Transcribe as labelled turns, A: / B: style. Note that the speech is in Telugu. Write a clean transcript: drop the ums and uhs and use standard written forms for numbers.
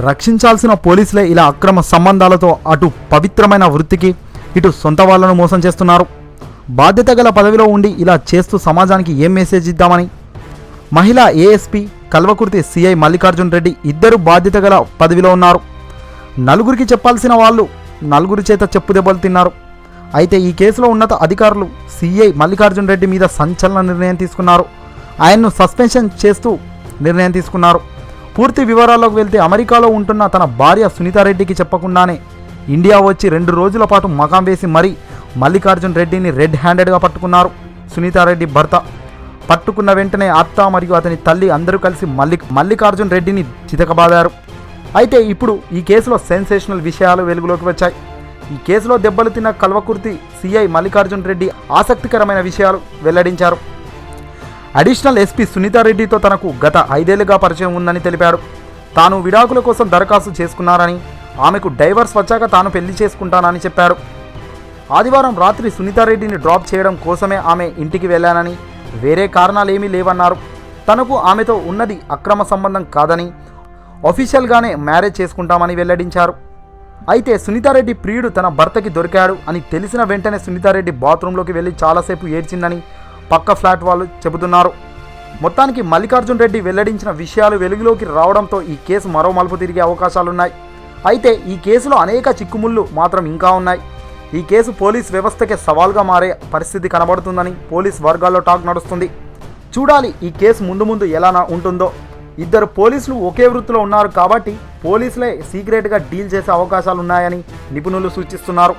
A: రక్షించాల్సిన పోలీసులే ఇలా అక్రమ సంబంధాలతో అటు పవిత్రమైన వృత్తికి ఇటు సొంత వాళ్లను మోసం చేస్తున్నారు. బాధ్యత గల పదవిలో ఉండి ఇలా చేస్తూ సమాజానికి ఏం మెసేజ్ ఇద్దామని మహిళా ఏఎస్పీ, కల్వకుర్తి సిఐ మల్లికార్జున్ రెడ్డి ఇద్దరు బాధ్యత గల పదవిలో ఉన్నారు. నలుగురికి చెప్పాల్సిన వాళ్ళు నలుగురి చేత చెప్పు దెబ్బలు తిన్నారు. అయితే ఈ కేసులో ఉన్నత అధికారులు సిఐ మల్లికార్జున్ రెడ్డి మీద సంచలన నిర్ణయం తీసుకున్నారు. ఆయన్ను సస్పెన్షన్ చేస్తూ నిర్ణయం తీసుకున్నారు. పూర్తి వివరాల్లోకి వెళ్తే అమెరికాలో ఉంటున్న తన భార్య సునీతారెడ్డికి చెప్పకుండానే ఇండియా వచ్చి 2 రోజుల పాటు మకాం వేసి మరీ మల్లికార్జున్ రెడ్డిని రెడ్ హ్యాండెడ్గా పట్టుకున్నారు. సునీతారెడ్డి భర్త పట్టుకున్న వెంటనే అత్త మరియు అతని తల్లి అందరూ కలిసి మల్లికార్జున్ రెడ్డిని చితకబాదారు. అయితే ఇప్పుడు ఈ కేసులో సెన్సేషనల్ విషయాలు వెలుగులోకి వచ్చాయి. ఈ కేసులో దెబ్బలు తిన్న కల్వకుర్తి సిఐ మల్లికార్జున్ రెడ్డి ఆసక్తికరమైన విషయాలు వెల్లడించారు. అడిషనల్ ఎస్పీ సునీతారెడ్డితో తనకు గత 5 ఏళ్లుగా పరిచయం ఉందని తెలిపాడు. తాను విడాకుల కోసం దరఖాస్తు చేసుకున్నారని, ఆమెకు డైవర్స్ వచ్చాక తాను పెళ్లి చేసుకుంటానని చెప్పాడు. ఆదివారం రాత్రి సునీతారెడ్డిని డ్రాప్ చేయడం కోసమే ఆమె ఇంటికి వెళ్ళానని, వేరే కారణాలేమీ లేవన్నారు. తనకు ఆమెతో ఉన్నది అక్రమ సంబంధం కాదని, ఆఫీషియల్గానే మ్యారేజ్ చేసుకుంటామని వెల్లడించారు. అయితే సునీతారెడ్డి ప్రియుడు తన భర్తకి దొరికాడు అని తెలిసిన వెంటనే సునీతారెడ్డి బాత్రూంలోకి వెళ్ళి చాలాసేపు ఏడ్చిందని పక్క ఫ్లాట్ వాళ్ళు చెబుతున్నారు. మొత్తానికి మల్లికార్జున్ రెడ్డి వెల్లడించిన విషయాలు వెలుగులోకి రావడంతో ఈ కేసు మరో మలుపు తిరిగే అవకాశాలున్నాయి. అయితే ఈ కేసులో అనేక చిక్కుముళ్ళు మాత్రం ఇంకా ఉన్నాయి. ఈ కేసు పోలీస్ వ్యవస్థకే సవాల్గా మారే పరిస్థితి కనబడుతుందని పోలీస్ వర్గాల్లో టాక్ నడుస్తుంది. చూడాలి ఈ కేసు ముందు ఎలా ఉంటుందో. ఇద్దరు పోలీసులు ఒకే వృత్తిలో ఉన్నారు కాబట్టి పోలీసులే సీక్రెట్గా డీల్ చేసే అవకాశాలు ఉన్నాయని నిపుణులు సూచిస్తున్నారు.